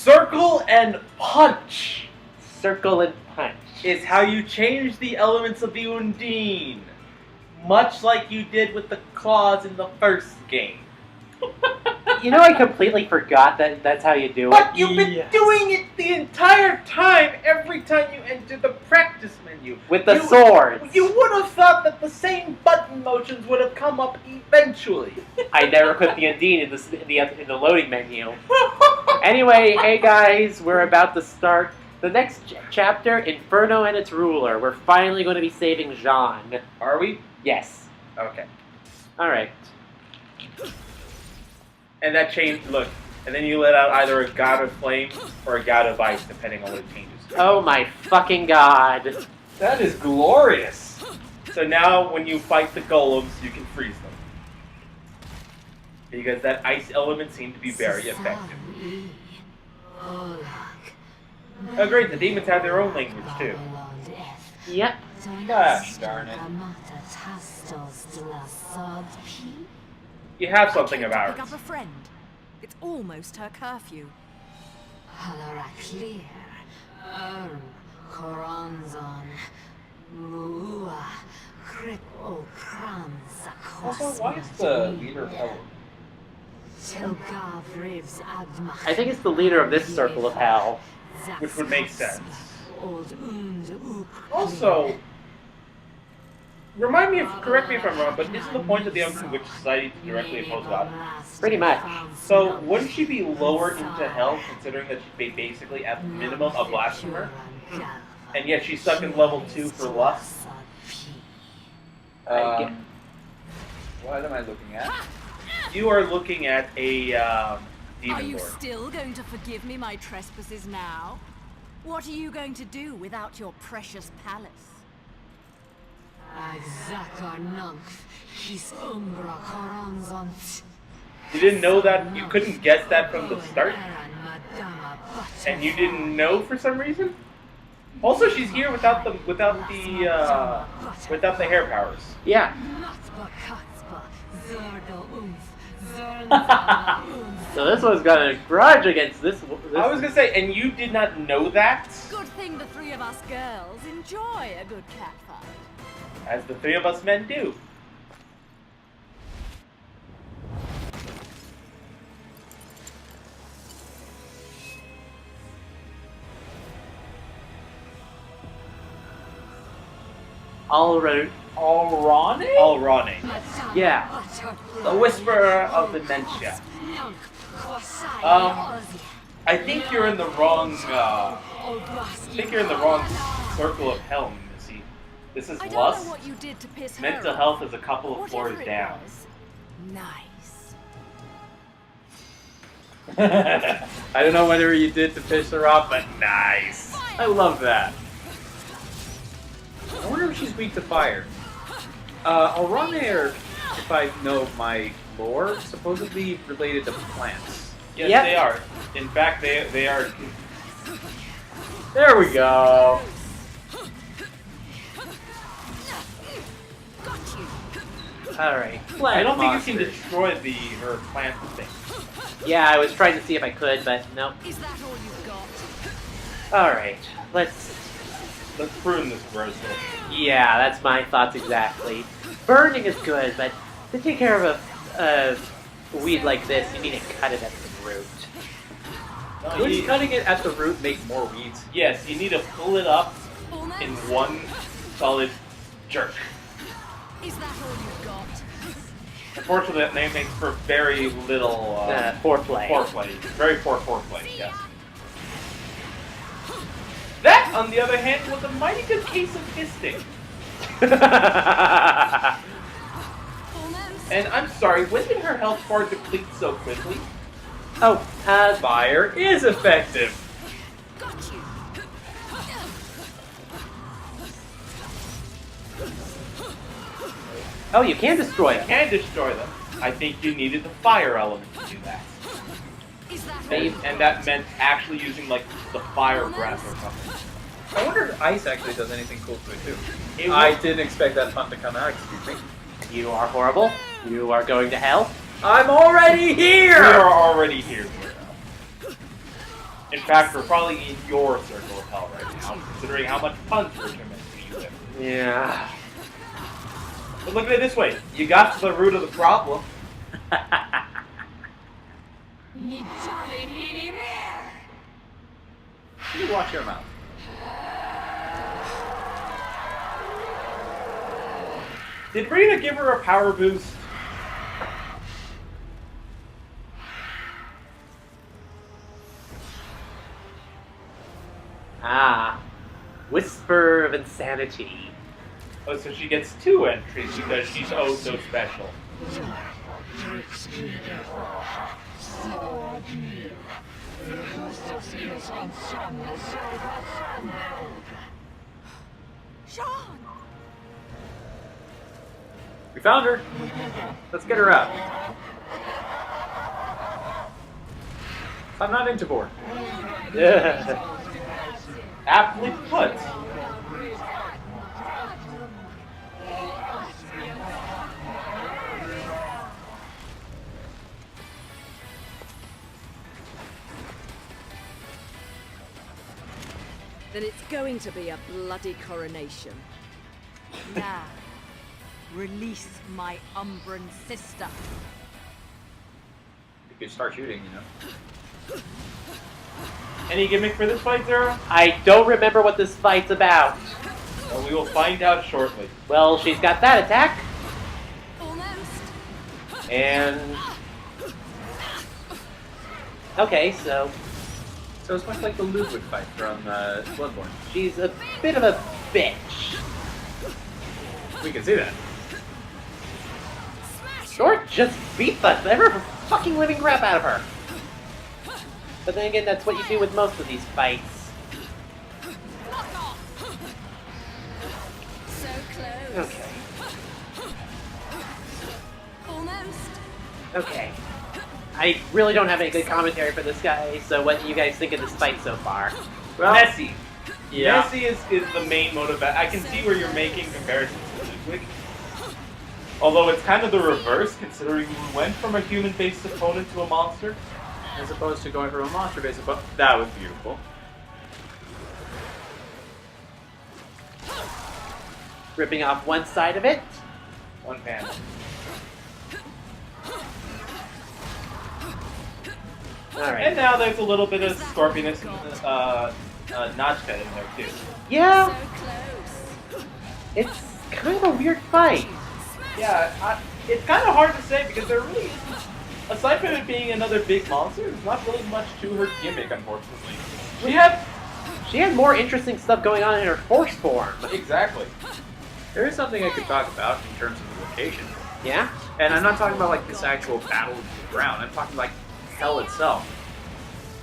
Circle and punch Circle and punch. is how you change the elements of the Undine. Much like you did with the claws in the first game. You know, I completely forgot that that's how you do it. But you've been doing it the entire time, every time you enter the practice menu. With the swords. You would have thought that the same button motions would have come up eventually. I never put the Undine in the loading menu. Anyway, hey guys, we're about to start the next chapter, Inferno and its ruler. We're finally going to be saving Jean. Are we? Yes. Okay. Alright. And that changed, look, and then you let out either a god of flame or a god of ice, depending on what it changes to. Oh my fucking god. That is glorious. So now when you fight the golems, you can freeze them. Because that ice element seemed to be very effective. Oh great, the demons have their own language too. Yep. Gosh darn it. You have something about Pick it. up a friend. It's almost her curfew. Also, why is the leader of hell? I think it's the leader of this circle of hell. Which would make sense. Also, correct me if I'm wrong, but isn't the point of the Unknown Witch Society to directly oppose God? Pretty much. So, wouldn't she be lowered into hell, considering that she's basically at minimum a blasphemer? And yet she's stuck in level 2 for lust? What am I looking at? You are looking at a Are demon you lord. still going to forgive me my trespasses now? What are you going to do without your precious palace? You didn't know that? You couldn't guess that from the start? And you didn't know for some reason? Also, she's here without the hair powers. Yeah. So this one's got a grudge against this. I was gonna say, and you did not know that? Good thing the three of us girls enjoy a good catfight. As the three of us men do. Alrone? Alrone. Yeah. The Whisperer of Dementia. I think you're in the wrong, circle of hell, Missy. This is I don't lust. know what you did to piss her Mental off. health is a couple of Whatever floors it down. was. Nice. I don't know whatever you did to piss her off, but nice. I love that. I wonder if she's weak to fire. Alrane, if I know my lore, supposedly related to plants. Yes, Yep. they are. In fact, they are. There we go. Got you. Alright. I don't think you can monster. destroy her plant thing. Yeah, I was trying to see if I could, but nope. Is that all you've got? Alright. Let's... Let's prune this gross little. Yeah, that's my thoughts exactly. Burning is good, but to take care of a weed like this, you need to cut it at the root. No, Would cutting it at the root make more weeds? yes, you need to pull it up Full in names? one solid jerk. Is that all you've got? Unfortunately, that name makes for very little Foreplay. foreplay. Very poor foreplay, yes. That, on the other hand, was a mighty good case of fisting. Full names? And I'm sorry, when did her health bar deplete so quickly? Oh, Fire is effective. Got you. oh, you can destroy You it. can destroy them. I think you needed the fire element to do that. Is that all Maybe- you've And got? that meant actually using, like, the fire breath or something. I wonder if ice actually does anything cool to it too. It I was- didn't expect that pun to come out, excuse me. You are horrible. You are going to hell. I'm already We here! are already here. In fact, we're probably in your circle of hell right now, considering how much punch we're meant to use it. Yeah. But look at it this way: you got to the root of the problem. You watch your mouth. Did Brina give her a power boost? Ah. Whisper of Insanity. Oh, so she gets 2 entries because she's oh so special. Sean! We found her. Let's get her out. I'm not into board. Aptly put. Then it's going to be a bloody coronation. Now, release my Umbran sister. You could start shooting, you know. Any gimmick for this fight, Zero? I don't remember what this fight's about. Well, we will find out shortly. Well, she's got that attack. Almost. And... Okay, so... So it's much like the Ludwig fight from Bloodborne. she's a bit of a bitch. We can see that. Short just beat the ever fucking living crap out of her. But then again, that's what you do with most of these fights. So close. Okay. Almost. Okay. I really don't have any good commentary for this guy, so what do you guys think of this fight so far? Well, Messy. yeah. Messy is the main motivation. I can see where you're making comparisons to Ludwig. Although it's kind of the reverse, considering we went from a human-based opponent to a monster. As opposed to going from a monster-based opponent. That was beautiful. Ripping off one side of it. One panel. And Alright. now there's a little bit of Scorpionus and Notchhead in there too. Yeah, So close. it's kind of a weird fight. Yeah, it's kind of hard to say because there really isn't, aside from it being another big monster, there's not really much to her gimmick, unfortunately. She had more interesting stuff going on in her force form. Exactly. There is something I could talk about in terms of the location. Yeah? And I'm not talking about like this actual battle with the ground. I'm talking like hell itself.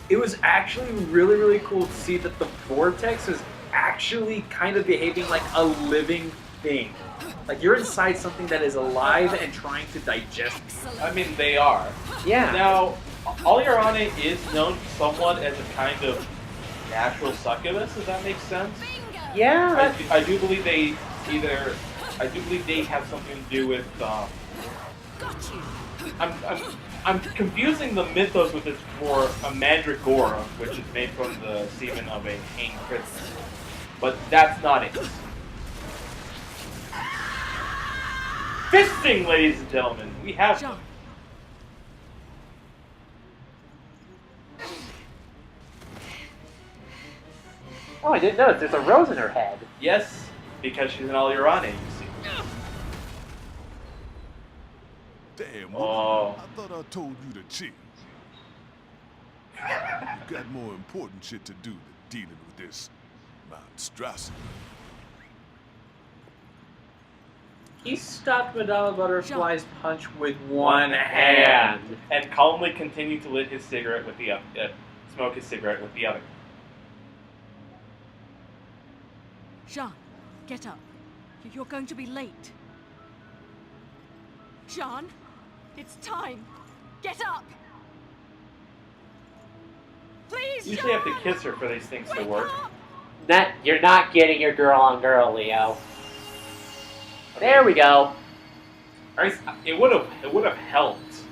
It was actually really, really cool to see that the vortex is actually kind of behaving like a living thing. Like you're inside something that is alive and trying to digest. I mean, they are. Yeah. Now, Alirane is known somewhat as a kind of natural succubus, if that makes sense. Yeah. I do believe they have something to do with. Got you. I'm confusing the mythos with its more a mandragora, which is made from the semen of a hanged prisoner. But that's not it. Fisting, ladies and gentlemen, we have them. Oh, I didn't notice. There's a rose in her head. Yes, because she's an Alirane, you see. Damn, Oh. I thought I told you to chill. You got more important shit to do than dealing with this monstrosity. He stopped Madame Butterfly's punch with one hand. And calmly continued to lit his cigarette with the smoke his cigarette with the other. Jean, get up. You're going to be late. Jean, it's time. Get up. Please, You usually have to Jean! kiss her for these things to Wake work. up! You're not getting your girl on girl, Leo. There we go. It would have helped.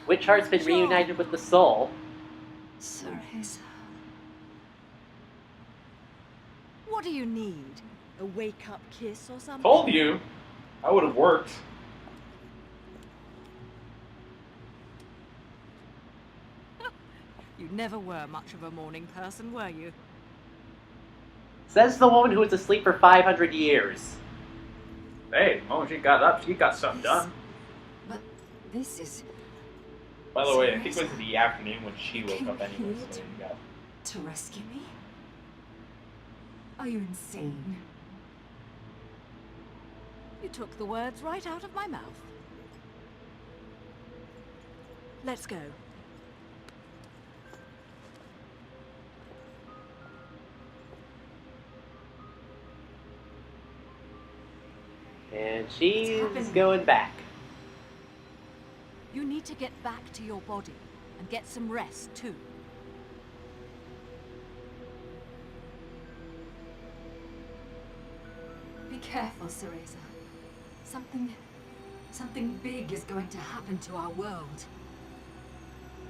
Witch Heart's been Sure. reunited with the soul. Cereza. What do you need? A wake-up kiss or something? Told you. I would have worked. You never were much of a morning person, were you? Says the woman who was asleep for 500 years. Hey, the moment she got up, she got something done. But this is... By the way, I think it was in the afternoon when she woke Came up anyway, here so there you go. to rescue me? Are you insane? You took the words right out of my mouth. Let's go. And she's happening? going back. You need to get back to your body and get some rest too. Be careful, Cereza. Something big is going to happen to our world.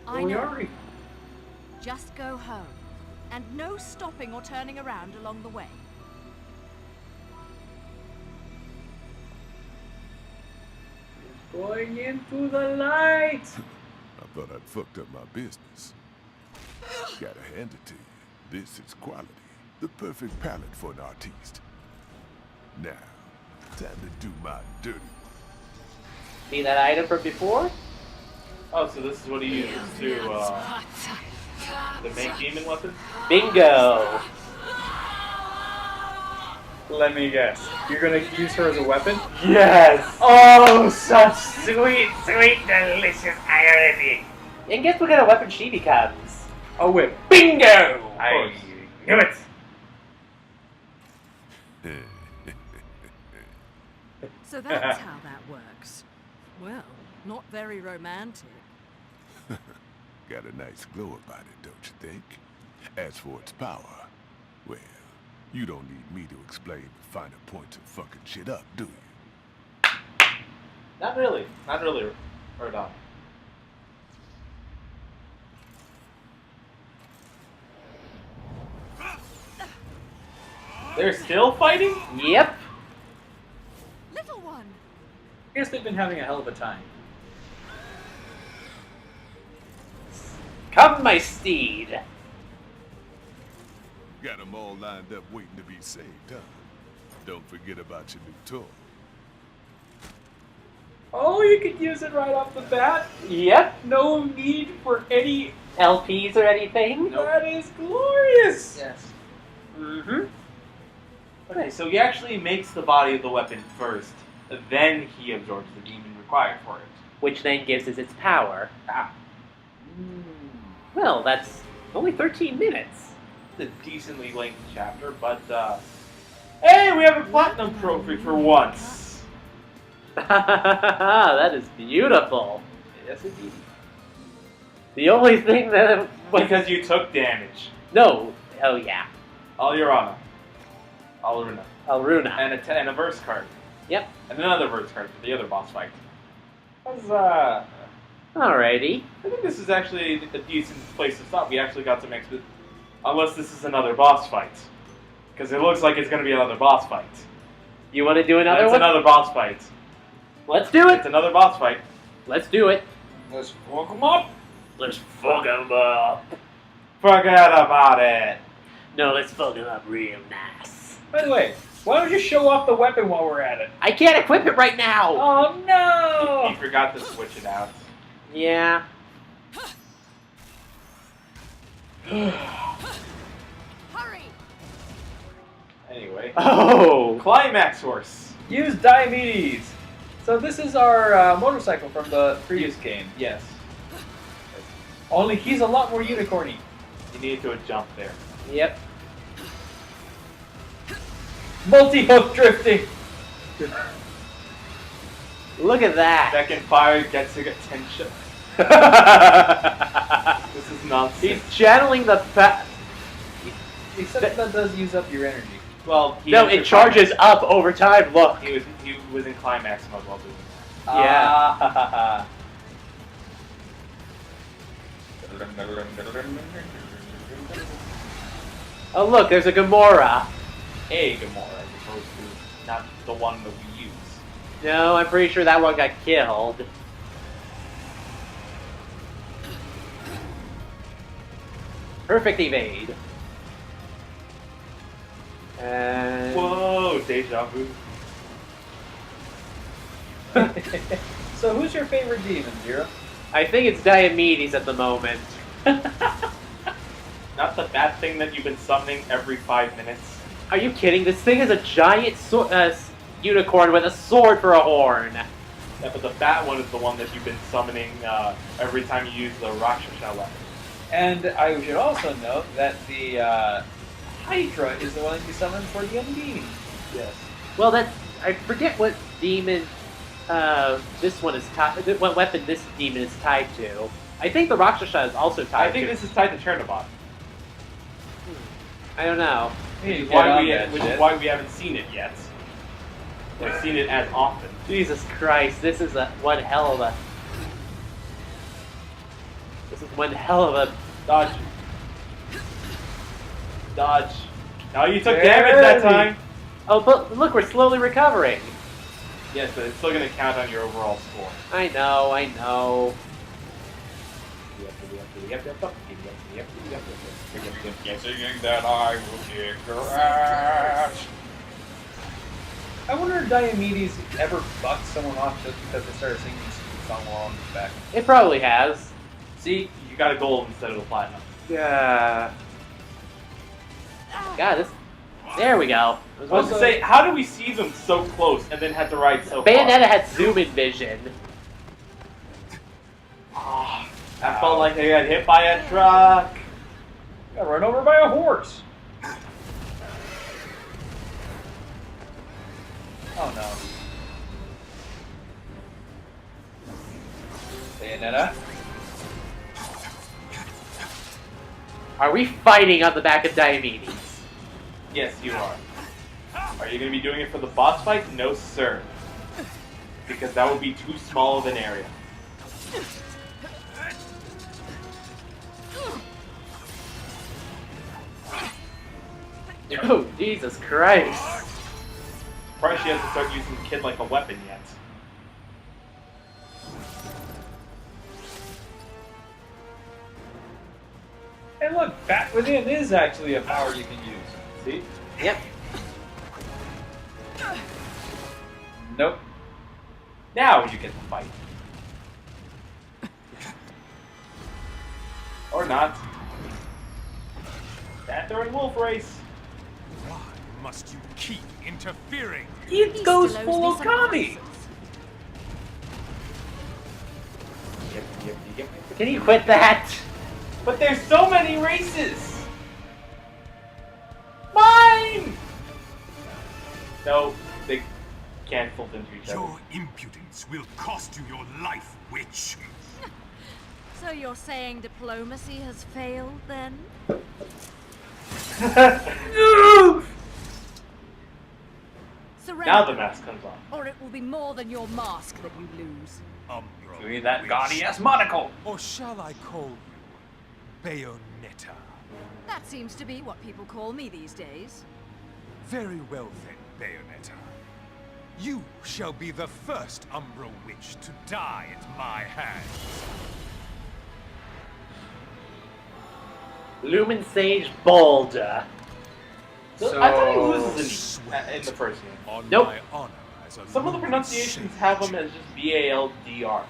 I We know. already. Just go home. And no stopping or turning around along the way. Going into the light! I thought I'd fucked up my business. Gotta hand it to you. This is quality. The perfect palette for an artiste. Now, time to do my dirty work. See that item from before? Oh, so this is what he uses to make demon weapons? Bingo! Let me guess. You're gonna use her as a weapon? Yes! Oh, such sweet, sweet, delicious irony! And guess what kind of weapon she becomes? A whip. Bingo! I knew it! So that's how that works. Well, not very romantic. Got a nice glow about it, don't you think? As for its power, well, you don't need me to explain the finer points of fucking shit up, do you? Not really. Not really, Rodon. They're still fighting? Yep. Little one! I guess they've been having a hell of a time. Come, my steed. Got 'em all lined up waiting to be saved, huh? Don't forget about your new toy. Oh, you could use it right off the bat. Yep. No need for any. LPs or anything? That is glorious. Yes. Mm-hmm. Okay, so he actually makes the body of the weapon first, then he absorbs the demon required for it. Which then gives us its power. Ah. Well, that's only 13 minutes. It's a decently lengthy chapter, but, hey, we have a platinum trophy for once! That is beautiful. Yes, indeed. The only thing that... Because you took damage. No. Oh, yeah. Alurana. Alruna. Alruna. And a verse card. Yep. And another verse card for the other boss fight. That's, Alrighty. I think this is actually a decent place to stop. We actually got some extra... Unless this is another boss fight. Because it looks like it's going to be another boss fight. You want to do another It's one? another boss fight. Let's do it. It's another boss fight. Let's do it. Let's fuck them up. Let's fuck him up. Forget about it. No, let's fuck him up real nice. By the way, why don't you show off the weapon while we're at it? I can't equip it right now. Oh He no! forgot to switch it out. Yeah. Hurry! Anyway. Oh. Climax horse. Use diabetes. So this is our motorcycle from the previous game. Yes. Only he's a lot more unicorny. You need to do a jump there. Yep. Multi-hook drifting. Look at that. Second fire gets attention. This is nonsense. He's channeling the Except that does use up your energy. Well, No, it charges up over time. Look. He was in climax mode while doing Yeah. Ah. Oh look, there's a Gamora. A Gamora, as opposed to not the one that we use. No, I'm pretty sure that one got killed. Perfect evade. And... Whoa, deja vu. So who's your favorite demon, Zero? I think it's Diomedes at the moment. Not the bad thing that you've been summoning every 5 minutes. Are you kidding? This thing is a giant unicorn with a sword for a horn. Yeah, but the bat one is the one that you've been summoning every time you use the Rakshasa weapon. And I should also note that the Hydra is the one that you summon for the Undine. Yes. Well, I forget what demon this one is tied. What weapon this demon is tied to? I think the Rakshasa is also tied. I think to. this is tied to Chernobog. I don't know. Which is why we haven't seen it yet. We've seen it as often. Jesus Christ! This is one hell of a. This is one hell of a Dodge. Dodge. No, you took damage that time. Oh, but look, we're slowly recovering. Yes, but it's still going to count on your overall score. I know, I know. Guessing that I will kick your ass. I wonder if Diomedes ever bucked someone off just because they started singing this song while on his back. It probably has. See, you got a gold instead of a platinum. Yeah. God, this. There we go. I was about to say, how do we see them so close and then have to ride so far? Bayonetta had zoom-in vision. Oh, I felt like I got hit by a truck. Got run over by a horse. Oh no. Bayonetta. Are we fighting on the back of Diomedes? Yes, you are. Are you going to be doing it for the boss fight? No, sir. Because that would be too small of an area. Oh, Jesus Christ. Probably she hasn't started using the kid like a weapon yet. And look, Bat Within is actually a power you can use. See? Yep. Nope. Now you get to fight. Or not. Panther and Wolf race. Why must you keep interfering? It goes full Okami! Yep. Can you quit that? But there's so many races! Mine! No, they canceled into each other. Your impudence will cost you your life, witch. So you're saying diplomacy has failed then? Surrender, Now the mask comes off. or it will be more than your mask that you lose. Give me that gaudy-ass monocle! Or shall I call you Bayonetta? That seems to be what people call me these days. Very well then, Bayonetta. You shall be the first Umbra witch to die at my hands. Lumen Sage Balda. I thought he loses in the first game. On Nope. my honor as a Some of the Lumen pronunciations Sage. have them as just B-A-L-D-R.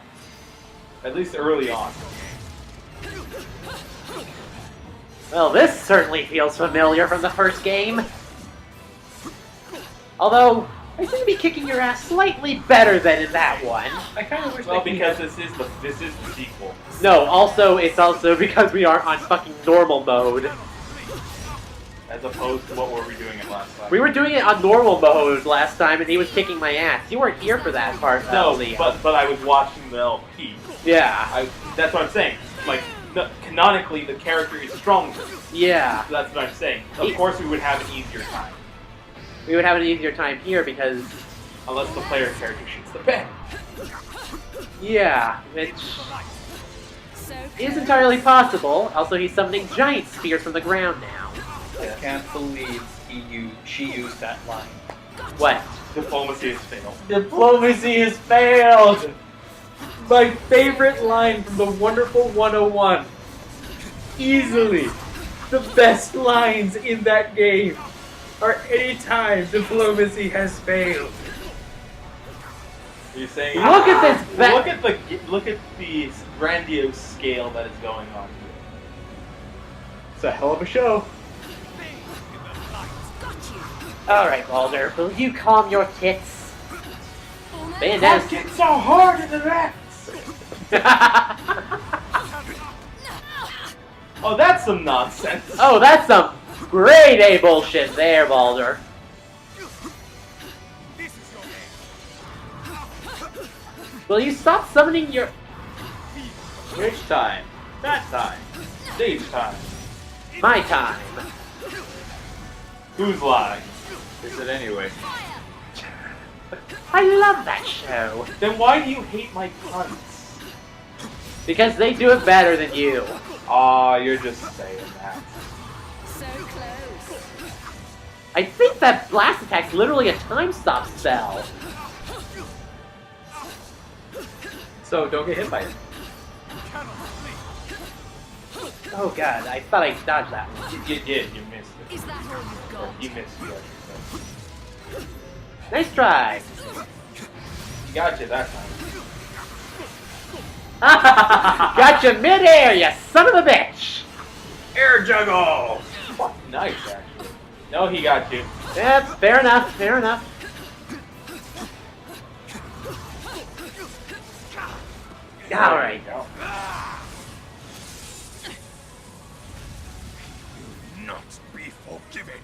At least early on. Well, this certainly feels familiar from the first game. Although, I seem to be kicking your ass slightly better than in that one. I kind of wish Well, they because this is the sequel. No, it's also because we aren't on fucking normal mode. As opposed to what were we doing it last time? We were doing it on normal mode last time, and he was kicking my ass. You weren't here for that part, No, Leo. but I was watching the LP. Yeah, That's what I'm saying. Like, no, canonically, the character is stronger. yeah. So that's what I'm saying. Of course, we would have an easier time. We would have an easier time here because, Unless the player character shoots the bed. yeah, which is entirely possible. Also, he's summoning giant spears from the ground now. I can't believe she used that line. What? Diplomacy has failed. Diplomacy has failed! My favorite line from the Wonderful 101. Easily the best lines in that game are anytime diplomacy has failed. You're saying Look at this look at the grandiose scale that is going on here. It's a hell of a show. Alright, Balder, will you calm your tits? Bayonetta's... Get so hard in the rats! Oh, that's some nonsense. Oh, that's some grade A bullshit there, Balder. Will you stop summoning your... Which time? That time. Stage time. My time. Who's lying? Is it anyway? I love that show. Then why do you hate my puns? Because they do it better than you. Aw, you're just saying that. So close. I think that blast attack's literally a time stop spell. So don't get hit by it. Oh god, I thought I dodged that one. You did, you missed it. Is that all you've got? You missed it. Nice try. You got you that time. Gotcha mid-air, you son of a bitch! Air juggle! Fucking nice, actually. No, he got you. Yep, fair enough, fair enough. Alright. Go. Not be forgiven.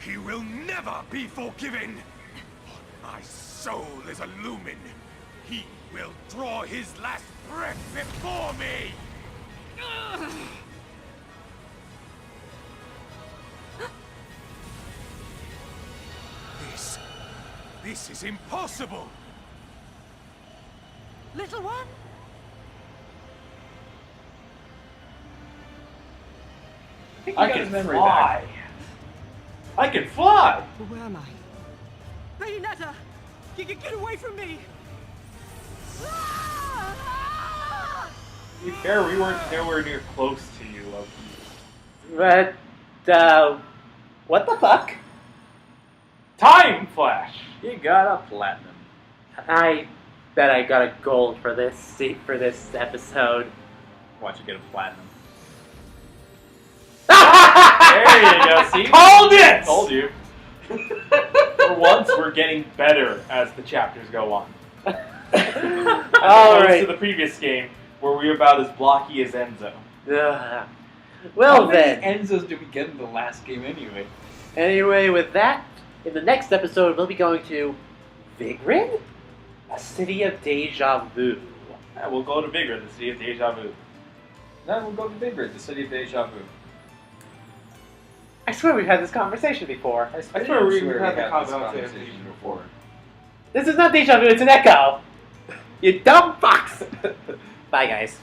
He will never be forgiven. My soul is a lumen. He will draw his last breath before me. This is impossible. Little one? I can fly. I can fly. Where am I? Bayonetta! Get away from me! To be fair, we weren't nowhere near close to you, Loki. But, what the fuck? Time Flash! You got a platinum. I bet I got a gold for this episode. Watch you get a platinum. There you go, see? Called it! Told you. For once, we're getting better as the chapters go on. As opposed to the previous game, where we were about as blocky as Enzo. Ugh. Well How then. many Enzos did we get in the last game anyway? Anyway, with that, in the next episode, we'll be going to Vigrid? A city of deja vu. Yeah, we'll go to Vigrid, the city of Deja Vu. Then we'll go to Vigrid, the city of Deja Vu. I swear we've had this conversation before. I swear we had the conversation before. This is not deja vu, it's an echo. You dumb fucks. Bye, guys.